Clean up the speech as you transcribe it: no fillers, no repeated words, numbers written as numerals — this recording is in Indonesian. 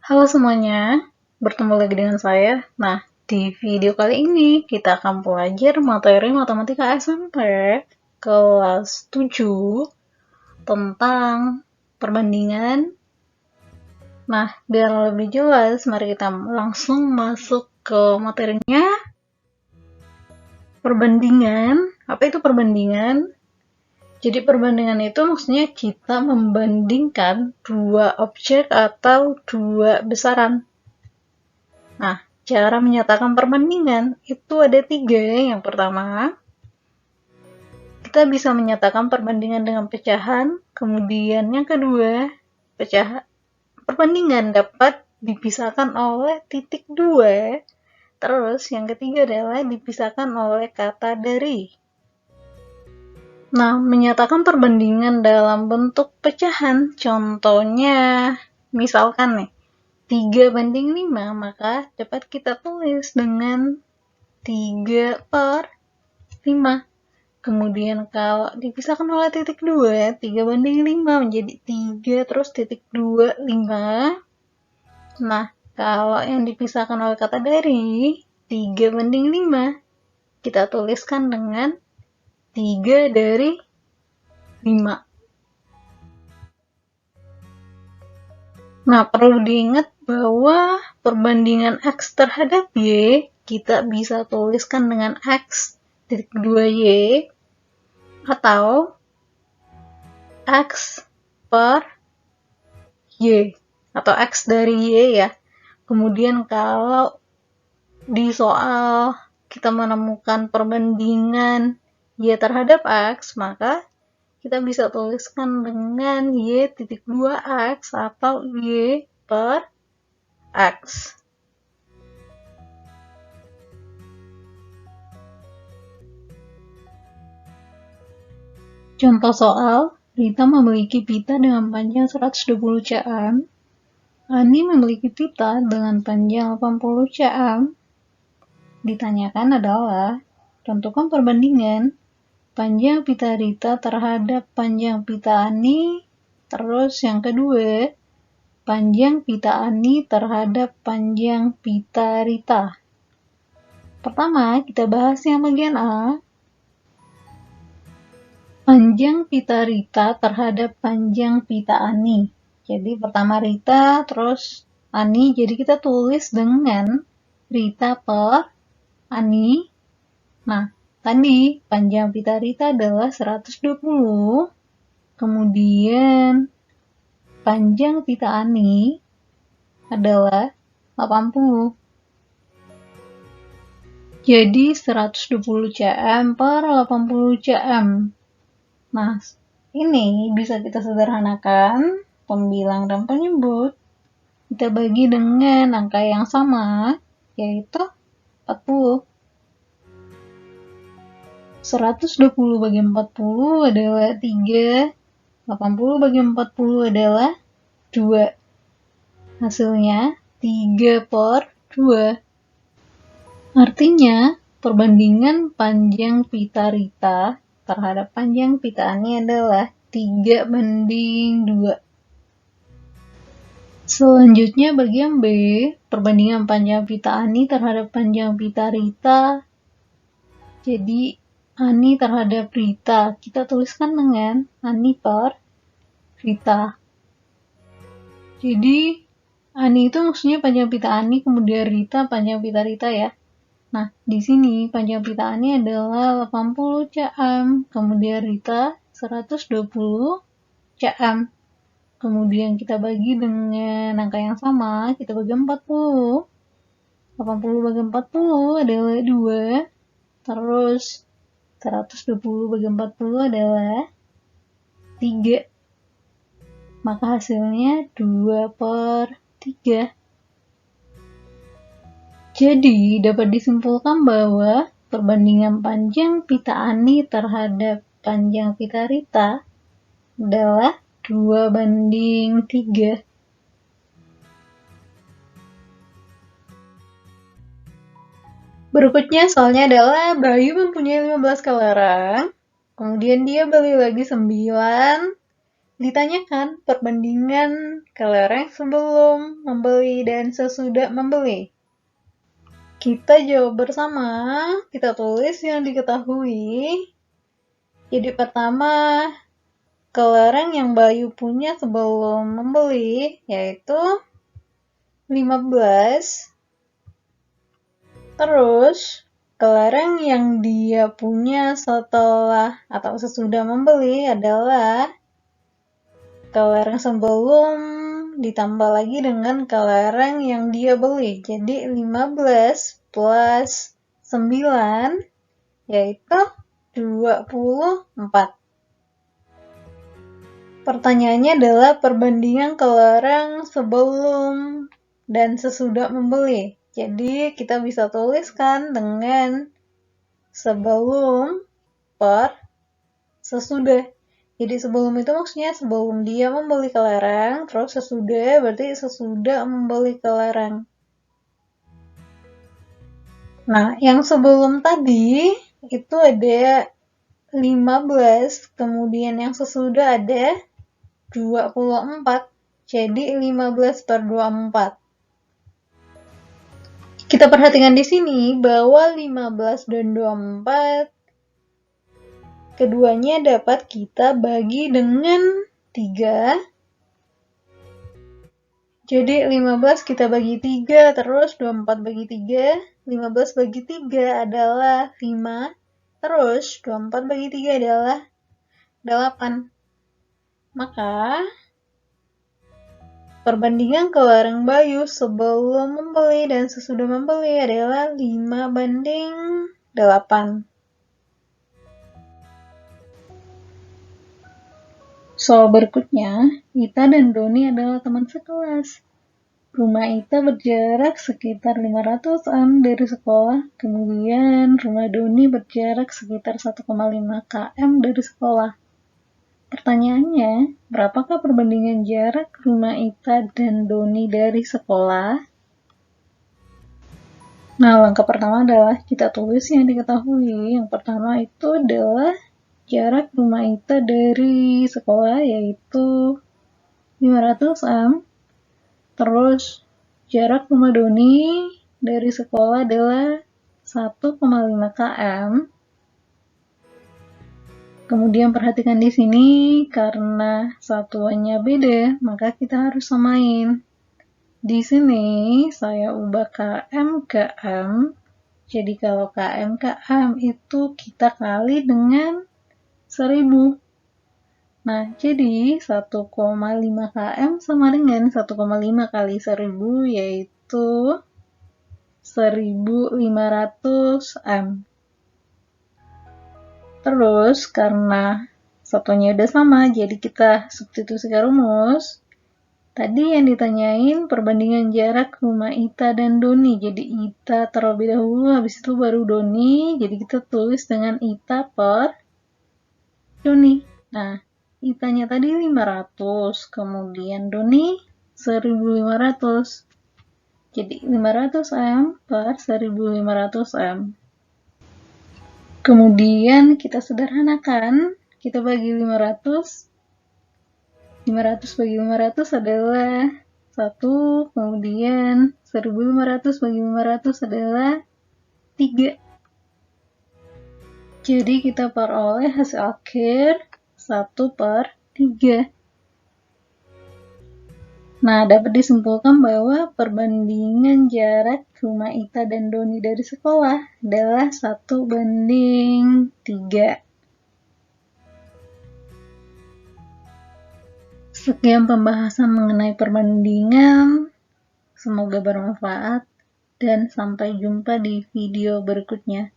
Halo semuanya, bertemu lagi dengan saya. Nah, di video kali ini kita akan belajar materi matematika SMP kelas 7 tentang perbandingan. Nah, biar lebih jelas, mari kita langsung masuk ke materinya. Perbandingan, apa itu perbandingan? Jadi perbandingan itu maksudnya kita membandingkan dua objek atau dua besaran. Nah, cara menyatakan perbandingan itu ada tiga. Yang pertama, kita bisa menyatakan perbandingan dengan pecahan. Kemudian yang kedua, perbandingan dapat dipisahkan oleh titik dua. Terus yang ketiga adalah dipisahkan oleh kata dari. Nah, menyatakan perbandingan dalam bentuk pecahan, contohnya, misalkan nih, 3:5, maka dapat kita tulis dengan 3/5. Kemudian kalau dipisahkan oleh titik 2, 3:5 menjadi 3 terus titik 2, 5. Nah, kalau yang dipisahkan oleh kata dari, 3:5, kita tuliskan dengan 3/5. Nah, perlu diingat bahwa perbandingan X terhadap Y kita bisa tuliskan dengan X titik 2Y atau X per Y atau X dari Y ya. Kemudian kalau di soal kita menemukan perbandingan Y terhadap X, maka kita bisa tuliskan dengan Y titik 2X atau Y per X. Contoh soal, Rita memiliki pita dengan panjang 120 cm, Ani memiliki pita dengan panjang 80 cm. Ditanyakan adalah, tentukan perbandingan panjang pita Rita terhadap panjang pita Ani, terus yang kedua, panjang pita Ani terhadap panjang pita Rita. Pertama, kita bahas yang bagian A. Panjang pita Rita terhadap panjang pita Ani. Jadi pertama Rita, terus Ani. Jadi kita tulis dengan Rita per Ani. Nah, tadi panjang pita Rita adalah 120. Kemudian panjang pita Ani adalah 80. Jadi 120 cm per 80 cm. Nah, ini bisa kita sederhanakan, pembilang dan penyebut. Kita bagi dengan angka yang sama, yaitu 40. 120 bagi 40 adalah 3, 80 bagi 40 adalah 2. Hasilnya 3/2. Artinya, perbandingan panjang pita Rita terhadap panjang pita Ani adalah 3:2. Selanjutnya bagian B, perbandingan panjang pita Ani terhadap panjang pita Rita. Jadi, Ani terhadap Rita, kita tuliskan dengan Ani per Rita. Jadi, Ani itu maksudnya panjang pita Ani, kemudian Rita panjang pita Rita ya. Nah, di sini panjang pita Ani adalah 80 cm, kemudian Rita 120 cm. Kemudian kita bagi dengan angka yang sama, kita bagi 40. 80 bagi 40 adalah 2. Terus 120 bagi 40 adalah 3. Maka hasilnya 2/3. Jadi, dapat disimpulkan bahwa perbandingan panjang pita Ani terhadap panjang pita Rita adalah 2:3. Berikutnya soalnya adalah Bayu mempunyai 15 kelereng, kemudian dia beli lagi 9, ditanyakan perbandingan kelereng sebelum membeli dan sesudah membeli. Kita jawab bersama, kita tulis yang diketahui. Jadi pertama, kelereng yang Bayu punya sebelum membeli yaitu 15. Terus, kelereng yang dia punya setelah atau sesudah membeli adalah kelereng sebelum ditambah lagi dengan kelereng yang dia beli. Jadi 15 plus 9 yaitu 24. Pertanyaannya adalah perbandingan kelereng sebelum dan sesudah membeli. Jadi kita bisa tuliskan dengan sebelum per sesudah. Jadi sebelum itu maksudnya sebelum dia membeli kelereng, terus sesudah berarti sesudah membeli kelereng. Nah, yang sebelum tadi itu ada 15, kemudian yang sesudah ada 24. Jadi 15 per 24. Kita perhatikan di sini bahwa 15 dan 24 keduanya dapat kita bagi dengan 3. Jadi 15 kita bagi 3, terus 24 bagi 3. 15 bagi 3 adalah 5, terus 24 bagi 3 adalah 8. Maka perbandingan kelereng Bayu sebelum membeli dan sesudah membeli adalah 5:8. Soal berikutnya, Ita dan Doni adalah teman sekelas. Rumah Ita berjarak sekitar 500 m dari sekolah, kemudian rumah Doni berjarak sekitar 1,5 km dari sekolah. Pertanyaannya, berapakah perbandingan jarak rumah Ita dan Doni dari sekolah? Nah, langkah pertama adalah kita tulis yang diketahui. Yang pertama itu adalah jarak rumah Ita dari sekolah yaitu 500 m. Terus jarak rumah Doni dari sekolah adalah 1,5 km. Kemudian perhatikan di sini karena satuannya beda, maka kita harus samain. Di sini saya ubah km ke m. Jadi kalau km ke m itu kita kali dengan 1000. Nah, jadi 1,5 km sama dengan 1,5 kali 1000 yaitu 1500 m. Terus, karena satunya udah sama, jadi kita substitusi ke rumus. Tadi yang ditanyain perbandingan jarak rumah Ita dan Doni. Jadi Ita terlebih dahulu, habis itu baru Doni. Jadi kita tulis dengan Ita per Doni. Nah, Itanya tadi 500, kemudian Doni 1500. Jadi 500 m per 1500 m. Kemudian kita sederhanakan, kita bagi 500. 500 bagi 500 adalah 1, kemudian 1500 bagi 500 adalah 3. Jadi kita peroleh hasil akhir 1/3. Nah, dapat disimpulkan bahwa perbandingan jarak rumah Ita dan Doni dari sekolah adalah 1:3. Sekian pembahasan mengenai perbandingan. Semoga bermanfaat dan sampai jumpa di video berikutnya.